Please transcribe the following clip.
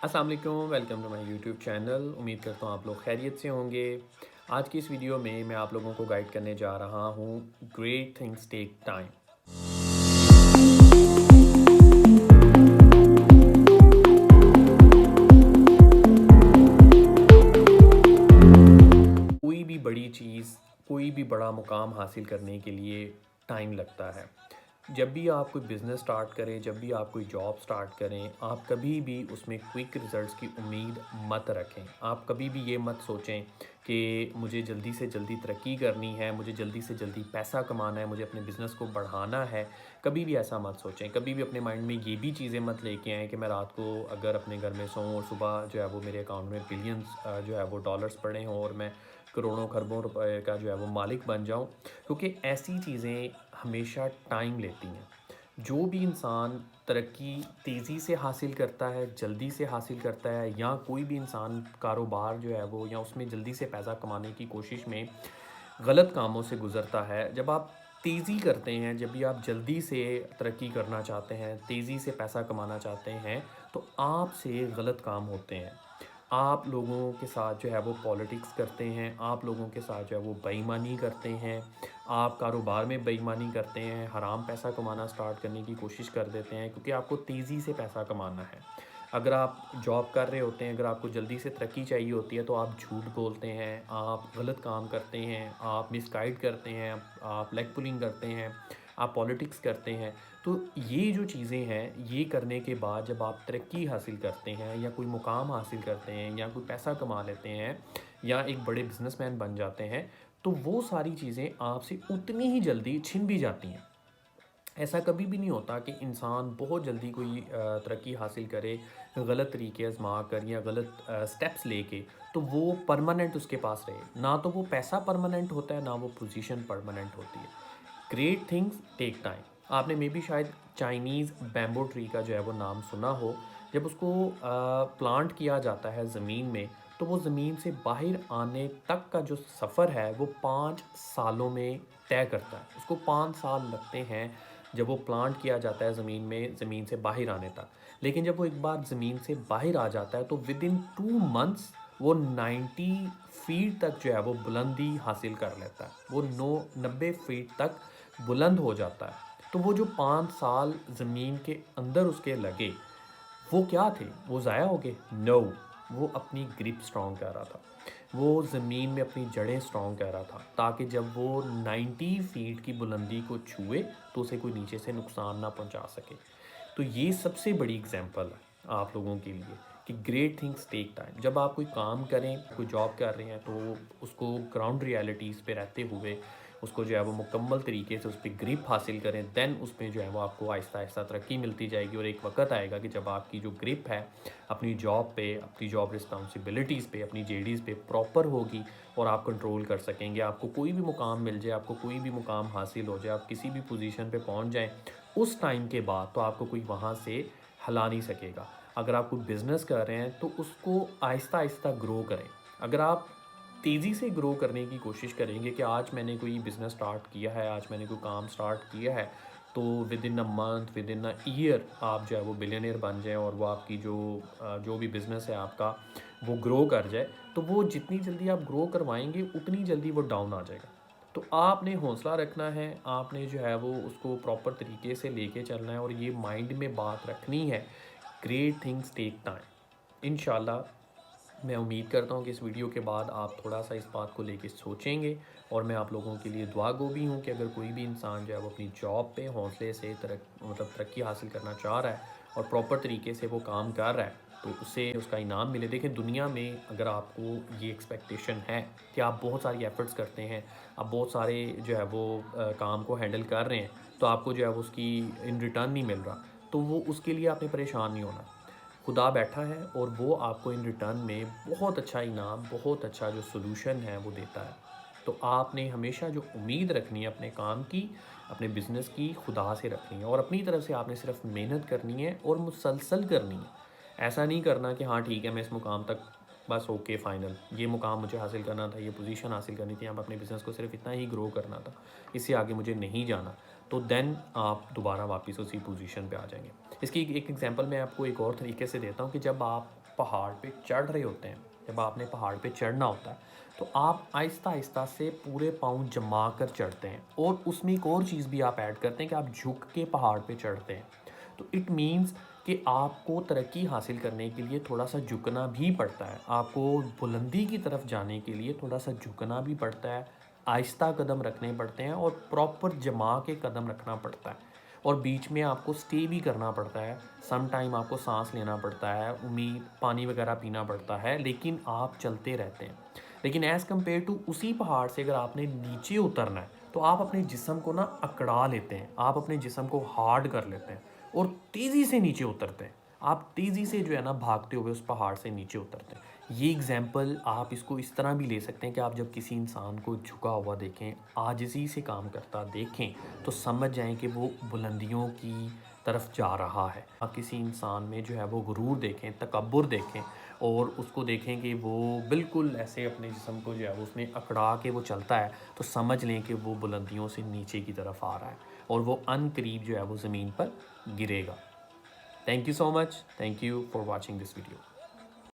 अस्सलाम वालेकुम, welcome to my YouTube channel. उम्मीद करता हूँ आप लोग खैरियत से होंगे। आज की इस वीडियो में मैं आप लोगों को गाइड करने जा रहा हूँ ग्रेट थिंग्स टेक टाइम। कोई भी बड़ी चीज़, कोई भी बड़ा मुकाम हासिल करने के लिए टाइम लगता है। जब भी आप कोई बिज़नेस स्टार्ट करें, जब भी आप कोई जॉब स्टार्ट करें, आप कभी भी उसमें क्विक रिज़ल्ट्स की उम्मीद मत रखें। आप कभी भी ये मत सोचें कि मुझे जल्दी से जल्दी तरक्की करनी है, मुझे जल्दी से जल्दी पैसा कमाना है, मुझे अपने बिज़नेस को बढ़ाना है। कभी भी ऐसा मत सोचें। कभी भी अपने माइंड में ये भी चीज़ें मत लेके आएँ कि मैं रात को अगर अपने घर में सोऊं और सुबह जो है वो मेरे अकाउंट में बिलियंस जो है वो डॉलर्स पड़े हों और मैं करोड़ों खरबों रुपए का जो है वो मालिक बन जाऊं, क्योंकि ऐसी चीज़ें हमेशा टाइम लेती हैं। जो भी इंसान तरक्की तेज़ी से हासिल करता है, जल्दी से हासिल करता है, या कोई भी इंसान कारोबार जो है वो या उसमें जल्दी से पैसा कमाने की कोशिश में गलत कामों से गुज़रता है। जब आप तेज़ी करते हैं, जब भी आप जल्दी से तरक्की करना चाहते हैं, तेज़ी से पैसा कमाना चाहते हैं, तो आपसे गलत काम होते हैं। आप लोगों के साथ जो है वो पॉलिटिक्स करते हैं, आप लोगों के साथ जो है वो बेईमानी करते हैं, आप कारोबार में बेईमानी करते हैं, हराम पैसा कमाना स्टार्ट करने की कोशिश कर देते हैं, क्योंकि आपको तेज़ी से पैसा कमाना है। अगर आप जॉब कर रहे होते हैं, अगर आपको जल्दी से तरक्की चाहिए होती है, तो आप झूठ बोलते हैं, आप गलत काम करते हैं, आप मिसगाइड करते हैं, आप लेग पुलिंग करते हैं, आप पॉलिटिक्स करते हैं। तो ये जो चीज़ें हैं, ये करने के बाद जब आप तरक्की हासिल करते हैं या कोई मुकाम हासिल करते हैं या कोई पैसा कमा लेते हैं या एक बड़े बिजनेसमैन बन जाते हैं, तो वो सारी चीज़ें आपसे उतनी ही जल्दी छिन भी जाती हैं। ऐसा कभी भी नहीं होता कि इंसान बहुत जल्दी कोई तरक्की हासिल करे, गलत तरीके आजमा कर या गलत स्टेप्स लेके, तो वो परमानेंट उसके पास रहे। ना तो वो पैसा परमानेंट होता है, ना वो पोजीशन परमानेंट होती है। Great things take time. आपने मे बी शायद चाइनीज़ बैम्बो ट्री का जो है वो नाम सुना हो। जब उसको प्लांट किया जाता है ज़मीन में, तो वो ज़मीन से बाहर आने तक का जो सफ़र है वो 5 सालों में तय करता है। उसको 5 साल लगते हैं जब वो प्लांट किया जाता है ज़मीन में, ज़मीन से बाहर आने तक। लेकिन जब वो एक बार ज़मीन से बाहर आ जाता है, तो विद इन 2 मंथ्स वो 90 फीट तक जो है वो बुलंदी हासिल कर लेता है। वो 90 फीट तक बुलंद हो जाता है। तो वो जो 5 साल ज़मीन के अंदर उसके लगे, वो क्या थे? वो ज़ाया हो गए? नो, वो अपनी ग्रिप स्ट्रॉन्ग कर रहा था। वो ज़मीन में अपनी जड़ें स्ट्रॉन्ग कर रहा था, ताकि जब वो 90 फीट की बुलंदी को छुए, तो उसे कोई नीचे से नुकसान ना पहुंचा सके। तो ये सबसे बड़ी एग्जांपल है आप लोगों के लिए कि ग्रेट थिंग्स टेक टाइम। जब आप कोई काम करें, कोई जॉब कर रहे हैं, तो उसको ग्राउंड रियलिटीज़ पे रहते हुए उसको जो है वो मुकम्मल तरीके से उस पर ग्रिप हासिल करें, देन उसमें जो है वो आपको आहिस्ता आहिस्ता तरक्की मिलती जाएगी। और एक वक्त आएगा कि जब आपकी जो ग्रिप है अपनी जॉब पे, अपनी जॉब रिस्पॉन्सिबिलिटीज़ पे, अपनी जेडीज़ पे प्रॉपर होगी और आप कंट्रोल कर सकेंगे। आपको कोई भी मुकाम मिल जाए, आपको कोई भी मुकाम हासिल हो जाए, आप किसी भी पोजीशन पे पहुंच जाएं, उस टाइम के बाद तो आपको कोई वहाँ से हिला नहीं सकेगा। अगर आप कोई बिज़नेस कर रहे हैं, तो उसको आहिस्ता आहिस्ता ग्रो करें। अगर आप तेज़ी से ग्रो करने की कोशिश करेंगे कि आज मैंने कोई बिज़नेस स्टार्ट किया है, आज मैंने कोई काम स्टार्ट किया है, तो with in a month, with in a year आप जो है वो बिलियनियर बन जाएँ और वो आपकी जो भी बिज़नेस है आपका, वो ग्रो कर जाए, तो वो जितनी जल्दी आप ग्रो करवाएँगे, उतनी जल्दी वो डाउन आ जाएगा। तो आपने हौसला रखना है, आपने जो है वो उसको प्रॉपर तरीके से लेके चलना है और ये माइंड में बात रखनी है, ग्रेट थिंग्स टेक टाइम। इंशाल्लाह मैं उम्मीद करता हूँ कि इस वीडियो के बाद आप थोड़ा-सा इस बात को लेके सोचेंगे, और मैं आप लोगों के लिए दुआ-गो भी हूँ कि अगर कोई भी इंसान जो है वो अपनी जॉब पे हौसले से तरक्की हासिल करना चाह रहा है और प्रॉपर तरीके से वो काम कर रहा है, तो उसे उसका इनाम मिले। देखिए, दुनिया में अगर आपको ये एक्सपेक्टेशन है कि आप बहुत सारी एफ़र्ट्स करते हैं, आप बहुत सारे जो है वो काम को हैंडल कर रहे हैं, तो आपको जो है वो उसकी इन रिटर्न नहीं मिल रहा, तो वो उसके लिए आपने परेशान नहीं होना। खुदा बैठा है और वो आपको इन रिटर्न में बहुत अच्छा इनाम, बहुत अच्छा जो सॉल्यूशन है वो देता है। तो आपने हमेशा जो उम्मीद रखनी है अपने काम की, अपने बिज़नेस की, खुदा से रखनी है, और अपनी तरफ से आपने सिर्फ मेहनत करनी है और मुसलसल करनी है। ऐसा नहीं करना कि हाँ ठीक है, मैं इस मुकाम तक बस ओके फाइनल, ये मुकाम मुझे हासिल करना था, ये पोजीशन हासिल करनी थी, आप अपने बिज़नेस को सिर्फ इतना ही ग्रो करना था, इससे आगे मुझे नहीं जाना, तो देन आप दोबारा वापस उसी पोजीशन पे आ जाएंगे। इसकी एक एग्जांपल मैं आपको एक और तरीके से देता हूँ कि जब आप पहाड़ पे चढ़ रहे होते हैं, जब आपने पहाड़ पे चढ़ना होता है, तो आप आहिस्ता आहिस्ता से पूरे पाँव जमा कर चढ़ते हैं, और उसमें एक और चीज़ भी आप ऐड करते हैं कि आप झुक के पहाड़ पे चढ़ते हैं। तो इट मीन्स कि आपको तरक्की हासिल करने के लिए थोड़ा सा झुकना भी पड़ता है, आपको बुलंदी की तरफ जाने के लिए थोड़ा सा झुकना भी पड़ता है, आहिस्ता कदम रखने पड़ते हैं और प्रॉपर जमा के कदम रखना पड़ता है, और बीच में आपको स्टे भी करना पड़ता है, सम टाइम आपको सांस लेना पड़ता है, उम्मीद पानी वगैरह पीना पड़ता है, लेकिन आप चलते रहते हैं। लेकिन एज़ कम्पेयर टू उसी पहाड़ से अगर आपने नीचे उतरना है, तो आप अपने जिस्म को ना अकड़ा लेते हैं, आप अपने जिस्म को हार्ड कर लेते हैं और तेज़ी से नीचे उतरते हैं। आप तेज़ी से जो है ना भागते हुए उस पहाड़ से नीचे उतरते हैं। ये एग्ज़ाम्पल आप इसको इस तरह भी ले सकते हैं कि आप जब किसी इंसान को झुका हुआ देखें, आजिज़ी से काम करता देखें, तो समझ जाएँ कि वो बुलंदियों की तरफ जा रहा है। आप किसी इंसान में जो है वो गुरूर देखें, तकब्बुर देखें, और उसको देखें कि वो बिल्कुल ऐसे अपने जिस्म को जो है वो उसमें अकड़ा के वो चलता है, तो समझ लें कि वो बुलंदियों से नीचे की तरफ आ रहा है और वो अनकरीब जो है वो ज़मीन पर गिरेगा। Thank you so much, thank you for watching this video.